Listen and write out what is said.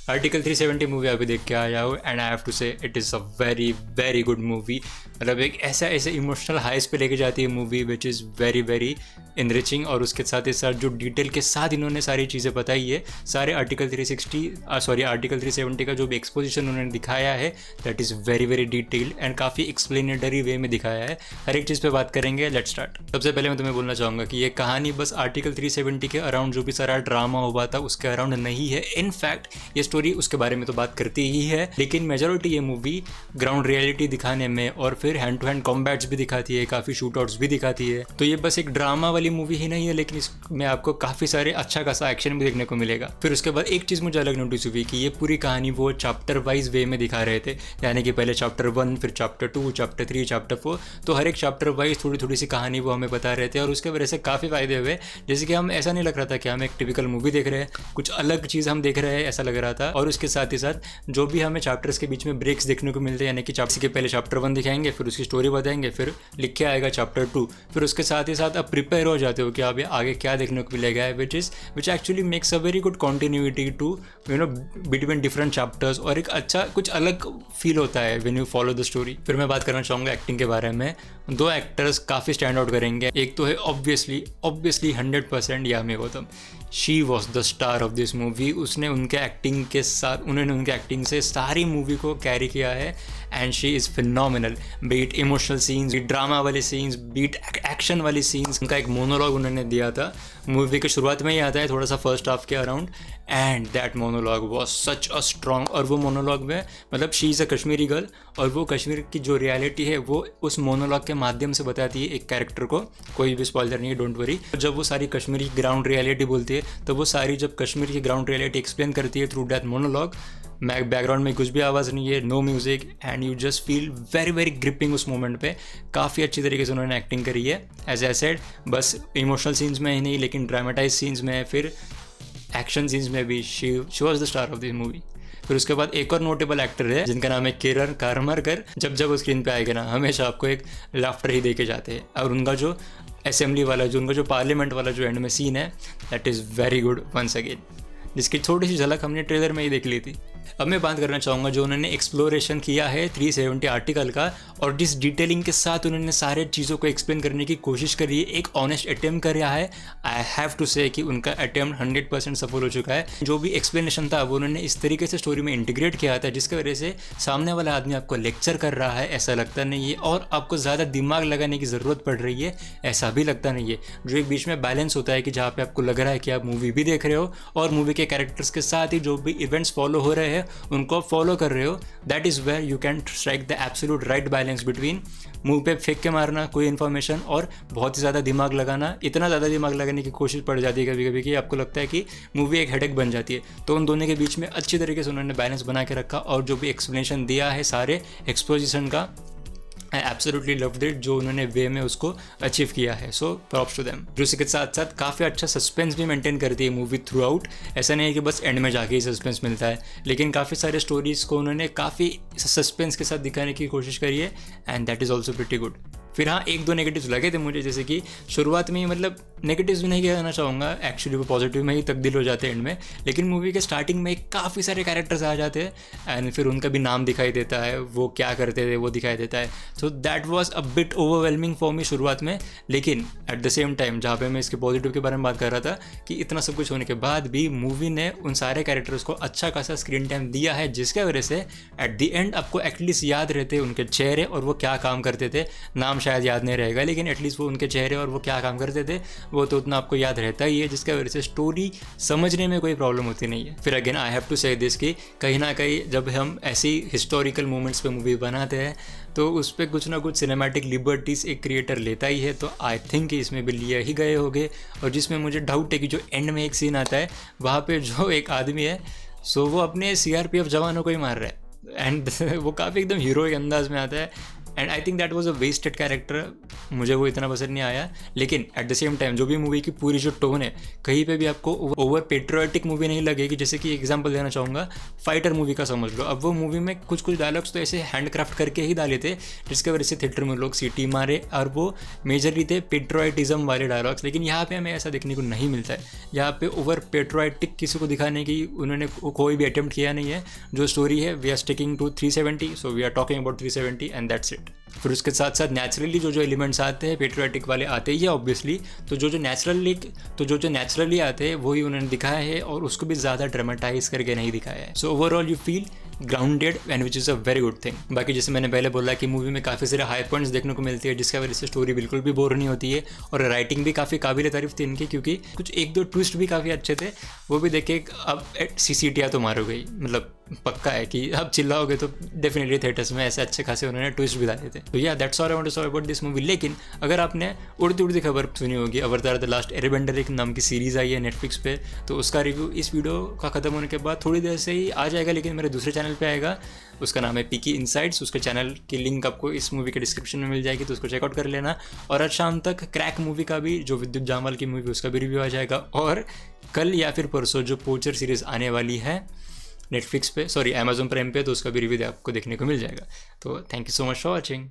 Article 370 movie अभी देख के आया हूँ एंड आई हैव टू से it is a very very good movie. मतलब एक ऐसे इमोशनल हाइस पे लेके जाती है movie which is very very enriching, और उसके साथ ही साथ जो डिटेल के साथ इन्होंने सारी चीज़ें बताई है, सारे आर्टिकल 370 का जो भी एक्सपोजिशन उन्होंने दिखाया है that is very very detailed and काफ़ी एक्सप्लेनेटरी वे में दिखाया है। हर एक चीज़ पे बात करेंगे। Let's start. सबसे पहले मैं तुम्हें बोलना चाहूँगा कि ये कहानी बस आर्टिकल 370 के अराउंड जो भी सारा ड्रामा हुआ था उसके अराउंड नहीं है। इनफैक्ट ये स्टोरी उसके बारे में तो बात करती ही है, लेकिन मेजॉरिटी ये मूवी ग्राउंड रियलिटी दिखाने में और फिर हैंड टू हैंड कॉम्बैट्स भी दिखाती है, काफ़ी शूट आउट्स भी दिखाती है। तो ये बस एक ड्रामा वाली मूवी ही नहीं है, लेकिन इसमें आपको काफ़ी सारे अच्छा खासा एक्शन भी देखने को मिलेगा। फिर उसके बाद एक चीज़ मुझे अलग नोटिस हुई कि ये पूरी कहानी वो चैप्टर वाइज वे में दिखा रहे थे, यानी कि पहले चैप्टर 1, फिर चैप्टर 2, चैप्टर 3, चैप्टर 4, तो हर एक चैप्टर वाइज थोड़ी थोड़ी सी कहानी वो हमें बता रहे थे और उसके वजह से काफ़ी फायदे हुए। जैसे कि हम ऐसा नहीं लग रहा था कि हम एक टिपिकल मूवी देख रहे हैं, कुछ अलग चीज़ हम देख रहे हैं ऐसा लग रहा था। और उसके साथ ही साथ जो भी हमें चैप्टर्स के बीच में ब्रेक्स देखने को मिलते हैं, यानी कि चैप्टर के पहले चैप्टर 1 दिखाएंगे, फिर उसकी स्टोरी बताएंगे, फिर लिख के आएगा चैप्टर 2, फिर उसके साथ ही साथ आप प्रिपेयर हो जाते हो कि अब आगे क्या देखने को मिलेगा, which actually makes a very good continuity to between different chapters, और एक अच्छा कुछ अलग फील होता है when you follow the story. फिर मैं बात करना चाहूँगा एक्टिंग के बारे में। दो एक्टर्स काफ़ी स्टैंड आउट करेंगे। एक तो है obviously 100% Yami Gautam. She was the star of this movie. उन्होंने उनके एक्टिंग से सारी मूवी को कैरी किया है and she is phenomenal. Be it emotional scenes, be it drama वाले सीन्स, बीट एक्शन वाली सीन्स। उनका एक मोनोलॉग उन्होंने दिया था, मूवी के शुरुआत में ही आता है, थोड़ा सा फर्स्ट हाफ के around, and that monologue was such a strong. और वो मोनोलॉग में मतलब she is a Kashmiri girl, और वो कश्मीर की जो रियलिटी है वो उस मोनोलॉग के माध्यम से बताती है एक कैरेक्टर को। कोई भी स्पॉइलर नहीं है, डोंट वरी। जब वो सारी कश्मीरी ग्राउंड रियलिटी बोलती है, तो वो सारी जब कश्मीर की ग्राउंड रियलिटी एक्सप्लेन करती है थ्रू दैट मोनोलॉग, बैकग्राउंड में कुछ भी आवाज़ नहीं है, know music, and you just feel very very gripping उस मोमेंट पे। काफ़ी अच्छी तरीके से उन्होंने एक्टिंग करी है। एज आई सेड, बस इमोशनल सीन्स में ही नहीं, लेकिन ड्रामेटाइज सीन्स में, फिर एक्शन सीन्स में भी she was the star of this movie. फिर उसके बाद एक और नोटेबल एक्टर है जिनका नाम है किरण कारमरकर। जब वो स्क्रीन पे आएगा ना, हमेशा आपको एक लाफ्टर ही दे के जाते हैं। और उनका जो असेंबली वाला, उनका जो पार्लियामेंट वाला जो एंड में सीन है, that is very good once again, जिसकी थोड़ी सी झलक हमने ट्रेलर में ही देख ली थी। अब मैं बात करना चाहूँगा जो उन्होंने एक्सप्लोरेशन किया है 370 आर्टिकल का, और जिस डिटेलिंग के साथ उन्होंने सारे चीज़ों को एक्सप्लेन करने की कोशिश करी है, एक ऑनेस्ट अटेम्प्ट कर रहा है। आई हैव टू से कि उनका अटेम्प्ट 100% सफल हो चुका है। जो भी एक्सप्लेनेशन था वो उन्होंने इस तरीके से स्टोरी में इंटीग्रेट किया था जिसकी वजह से सामने वाला आदमी आपको लेक्चर कर रहा है ऐसा लगता नहीं है, और आपको ज़्यादा दिमाग लगाने की ज़रूरत पड़ रही है ऐसा भी लगता नहीं है। जो एक बीच में बैलेंस होता है कि जहाँ पे आपको लग रहा है कि आप मूवी भी देख रहे हो और मूवी के कैरेक्टर्स के साथ ही जो भी इवेंट्स फॉलो हो रहे हैं उनको फॉलो कर रहे हो, that is where you can strike the absolute right balance between मुंह पे फेंक के मारना कोई इन्फॉर्मेशन और बहुत ही ज़्यादा दिमाग लगाना। इतना ज़्यादा दिमाग लगाने की कोशिश पड़ जाती है कभी कभी कि आपको लगता है कि मूवी एक हेडेक बन जाती है। तो उन दोनों के बीच में अच्छी तरीके से उन्होंने बैलेंस बना के रखा, और जो भी एक्सप्लेनेशन दिया है सारे एक्सपोजिशन का, आई एब्सोल्युटली लव्ड इट, जो उन्होंने वे में उसको अचीव किया है। सो प्रॉप्स टू देम। उसी के साथ साथ काफ़ी अच्छा सस्पेंस भी मेंटेन करती है मूवी थ्रू आउट। ऐसा नहीं है कि बस एंड में जाके ही सस्पेंस मिलता है, लेकिन काफ़ी सारे स्टोरीज़ को उन्होंने काफ़ी सस्पेंस के साथ दिखाने की कोशिश करी है, and that is also pretty good. फिर हाँ, एक दो नेगेटिव्स लगे थे मुझे, जैसे कि शुरुआत में ही, मतलब नेगेटिव्स भी नहीं कहना चाहूँगा, एक्चुअली वो पॉजिटिव में ही तब्दील हो जाते हैं एंड में। लेकिन मूवी के स्टार्टिंग में काफ़ी सारे कैरेक्टर्स आ जाते हैं एंड फिर उनका भी नाम दिखाई देता है, वो क्या करते थे वो दिखाई देता है। So that was a bit overwhelming for me शुरुआत में। लेकिन एट द सेम टाइम, जहाँ पे मैं इसके पॉजिटिव के बारे में बात कर रहा था कि इतना सब कुछ होने के बाद भी मूवी ने उन सारे कैरेक्टर्स को अच्छा खासा स्क्रीन टाइम दिया है, जिसके वजह से एट द एंड आपको एटलीस्ट याद रहते उनके चेहरे और वो क्या काम करते थे। नाम शायद याद नहीं रहेगा, लेकिन एटलीस्ट वो उनके चेहरे और वो क्या काम करते थे वो तो उतना आपको याद रहता ही है, जिसकी वजह से स्टोरी समझने में कोई प्रॉब्लम होती नहीं है। फिर अगेन आई हैव टू से दिस कि कहीं ना कहीं जब हम ऐसी हिस्टोरिकल मोमेंट्स पे मूवी बनाते हैं तो उस पर कुछ ना कुछ सिनेमैटिक लिबर्टीज़ एक क्रिएटर लेता ही है, तो आई थिंक इसमें भी लिए ही गए होंगे। और जिसमें मुझे डाउट है कि जो एंड में एक सीन आता है वहाँ पे जो एक आदमी है, सो वो अपने CRPF जवानों को ही मार रहा है, एंड वो काफ़ी एकदम हीरो के अंदाज में आता है। And I think that was a wasted character, मुझे वो इतना पसंद नहीं आया। लेकिन एट द सेम टाइम जो भी मूवी की पूरी जो टोन है, कहीं पे भी आपको ओवर पेट्रियोटिक मूवी नहीं लगेगी। जैसे कि एग्जांपल देना चाहूँगा, फाइटर मूवी का समझ लो। अब वो मूवी में कुछ कुछ डायलॉग्स तो ऐसे हैंडक्राफ्ट करके ही डाले थे जिसके वजह से थिएटर में लोग सीटी मारे, और वो मेजरली थे पेट्रोइटिज्म वाले डायलॉग्स। लेकिन यहाँ पे हमें ऐसा देखने को नहीं मिलता है। यहाँ पे ओवर पेट्रोइटिक किसी को दिखाने की उन्होंने कोई भी अटेम्प्ट किया नहीं है। जो स्टोरी है, we are sticking to 370, so we are talking about 370 and that's it. फिर उसके साथ साथ नेचुरली जो एलिमेंट्स आते हैं पेट्रियोटिक वाले आते ही है ऑब्वियसली, तो जो नेचुरली आते हैं वही उन्होंने दिखाया है, और उसको भी ज़्यादा ड्रामेटाइज करके नहीं दिखाया है। So overall you feel grounded and which is a very good thing. बाकी जैसे मैंने पहले बोला कि मूवी में काफ़ी सारे हाई पॉइंट्स देखने को मिलती है, जिसकी वजह से स्टोरी बिल्कुल भी बोर नहीं होती है, और राइटिंग भी काफ़ी काबिल तारीफ थी इनकी, क्योंकि कुछ एक दो ट्विस्ट भी काफ़ी अच्छे थे। वो भी देखे, अब सीसीटिया तो मारोगे ही, मतलब पक्का है कि अब चिल्लाओगे तो डेफिनेटली थिएटर्स में ऐसे अच्छे खासे उन्होंने ट्विस्ट भी डाले थे। तो या that's all I want to talk about this movie. लेकिन अगर आपने उड़ती उड़ती खबर सुनी होगी, अवतार द लास्ट एयरबेंडर एक नाम की सीरीज़ आई है नेटफ्लिक्स पे, तो उसका रिव्यू इस वीडियो का खत्म होने के बाद थोड़ी देर से ही आ जाएगा, लेकिन मेरे दूसरे चैनल पे आएगा। उसका नाम है पीकी इनसाइट्स। उसके चैनल की लिंक आपको इस मूवी के डिस्क्रिप्शन में मिल जाएगी, तो उसको चेकआउट कर लेना। और आज शाम तक क्रैक मूवी का भी, जो विद्युत जामवाल की मूवी, उसका भी रिव्यू आ जाएगा। और कल या फिर परसों जो पोचर सीरीज़ आने वाली है नेटफ्लिक्स पे, सॉरी अमेजोन प्राइम पे, तो उसका भी रिव्यू आपको देखने को मिल जाएगा। तो thank you so much for watching.